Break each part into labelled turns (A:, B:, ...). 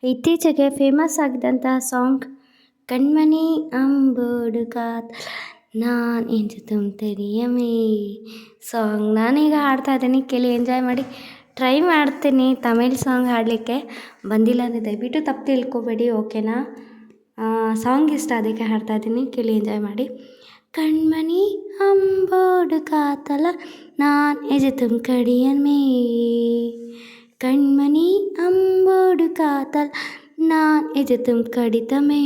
A: ಇತ್ತೀಚೆಗೆ famous ಆಗಿದ್ದಂತಹ song ಕಣ್ಮಣಿ ಅಂಬೋಡು ಕಾತ್ ನಾನ್ ಎಂಜು ತುಂಬ್ತರಿಯಮೇ song ನಾನೀಗ ಹಾಡ್ತಾ ಇದ್ದೀನಿ. ಕೇಳಿ ಎಂಜಾಯ್ ಮಾಡಿ. ಟ್ರೈ ಮಾಡ್ತೀನಿ ತಮಿಳ್ ಸಾಂಗ್ ಹಾಡಲಿಕ್ಕೆ. ಬಂದಿಲ್ಲ ಅಂದರೆ ದಯವಿಟ್ಟು ತಪ್ಪು ತಿಳ್ಕೊಬೇಡಿ, ಓಕೆನಾ? ಸಾಂಗ್ ಇಷ್ಟ, ಅದಕ್ಕೆ ಹಾಡ್ತಾ ಇದ್ದೀನಿ. ಕೇಳಿ ಎಂಜಾಯ್ ಮಾಡಿ. ಕಣ್ಮಣಿ ಅಂಬೋಡು ಕಾತಲ ನಾನ್ ಎಜು ತುಂಬ್ಕಡಿಯಮೇ கண்மணி அம்போடு காத்தல் நான் எஜுத்தும் கடிதமே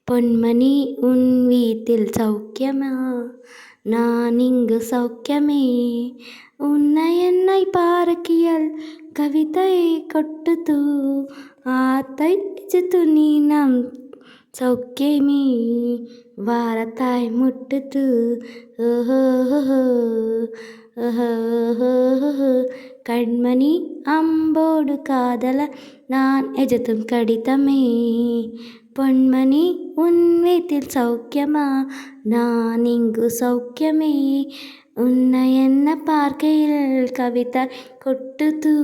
A: பொன்மணி உன் வீட்டில் சௌக்கியமா நான் இங்கு சௌக்கியமே உன்னை என்னை பார்க்கியல் கவிதை கொட்டுது ஆத்தை எஜுத்து நீ நம் சௌக்கியமே வாரத்தாய் முட்டுது ஓஹோ கண்மணி அம்போடு காதல நான் எஜுத்தும் கடிதமே பொன்மணி உன் வீட்டில் சௌக்கியமா நான் இங்கு சௌக்கியமே உன்னை என்ன பார்க்கையில் கவிதை கொட்டுது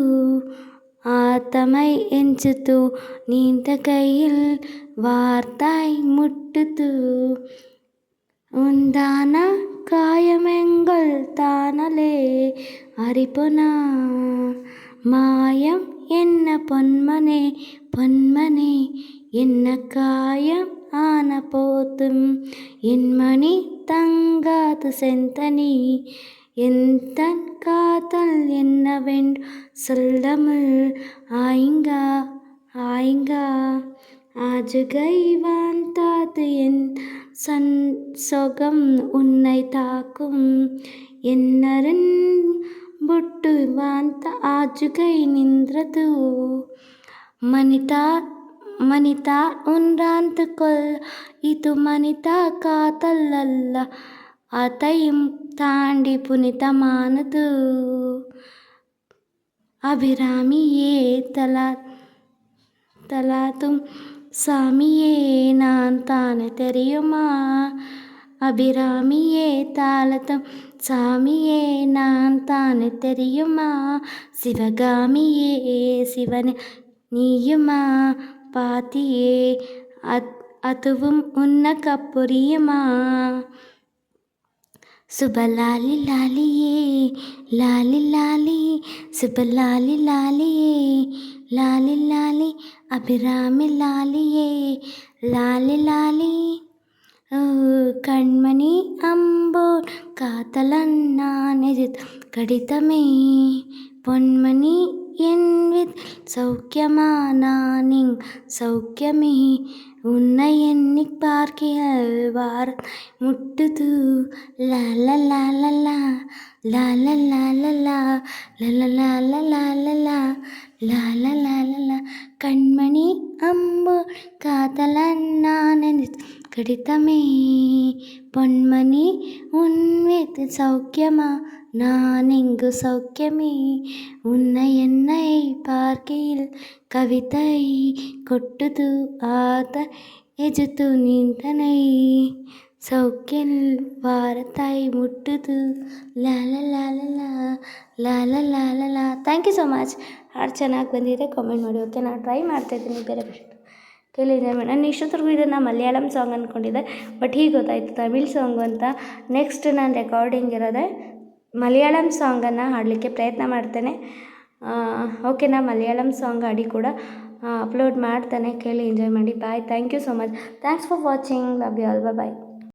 A: ஆத்தமை ಎಂಚಿತು நீண்ட கையில் வார்த்தாய் முட்டுது உந்தான காயமெங்கள் தானலே அரிப்புனா மாயம் என்ன பொன்மனே பொன்மனே என்ன காயம் ஆன போதும் என் மணி தங்காது செந்தனி எந்தன் காதல் என்னவென்று சொல்லமுள் ஆயிங்கா ஆயிங்கா ஆஜுகை வாந்தாது என் சொகம் உன்னை தாக்கும் என்னரன் ಬುಟ್ಟು ವಾಂತ ಆಜುಗೈ ನಿಂದ್ರದು ಮನಿತಾ ಉನ್ರಾಂತ ಕೊಲ್ ಇದು ಮನಿತಾ ಕಾತಲ್ಲಲ್ಲ ಅತೈಂ ತಾಂಡಿ ಪುನಿತಮಾನದು ಅಭಿರಾಮಿಯೇ ತಲಾತುಂ சாமியே நான் தானே தெரியுமா அபிராமியே தாளத்தம் சாமியே நான் தானே தெரியுமா சிவகாமியே சிவனே நீயுமா பாத்தியே அதுவும் உன்னக்கு புரியுமா சுபலாலி லாலியே லாலி லாலி சுபலாலி லாலியே லாலி லாலி அபிராமி லாலியே லாலி லாலி கண்மணி அம்போர் காத்தலன் நான் எஜுத்தும் கடிதமே பொன்மணி என் வித் சௌக்கியமா நானிங் சௌக்கியமே உன்னை எண்ணி பார்க்கையில் வார முட்டுது லாலலாலலா லாலலாலலா லாலலாலலா லாலலாலலா கண்மணி அம்பு காதலன் நான் கடிதமே பொன்மணி உன் வீட்டில் சௌக்கியமா நான் இங்கு சௌக்கியமே உன்னை என்னை பார்க்கையில் கவிதை கொட்டுது ஆத எஜுத்து நீந்தனை ಸೌಖ್ಯಲ್ ವಾರತಾಯಿ ಮುಟ್ಟುದು ಲಾಲಲಾಲಲಾ ಲಾಲಲಾಲಲಾ. Thank you so much. ಹಾಡು ಚೆನ್ನಾಗಿ ಬಂದಿದೆ, ಕಾಮೆಂಟ್ ಮಾಡಿ, ಓಕೆ? ನಾನು ಟ್ರೈ ಮಾಡ್ತಾಯಿದ್ದೀನಿ ಬೇರೆ ಭಾಷೆ ಕೇಳಿದ್ದೆ. ನಾನು ಇಷ್ಟೊತ್ತರೆಗೂ ಇದನ್ನು ಮಲಯಾಳಂ ಸಾಂಗ್ ಅಂದ್ಕೊಂಡಿದ್ದೆ, ಬಟ್ ಹೀಗೆ ಗೊತ್ತಾಯಿತು ತಮಿಳ್ ಸಾಂಗು ಅಂತ. ನೆಕ್ಸ್ಟ್ ನಾನು ರೆಕಾರ್ಡಿಂಗ್ ಇರೋದೆ ಮಲಯಾಳಂ ಸಾಂಗನ್ನು ಹಾಡಲಿಕ್ಕೆ ಪ್ರಯತ್ನ ಮಾಡ್ತೇನೆ, ಓಕೆನಾ? ಮಲಯಾಳಂ ಸಾಂಗ್ ಹಾಡಿ ಕೂಡ ಅಪ್ಲೋಡ್ ಮಾಡ್ತಾನೆ, ಕೇಳಿ ಎಂಜಾಯ್ ಮಾಡಿ. Bye. Thank you so much. Thanks for watching. Love you all. Bye.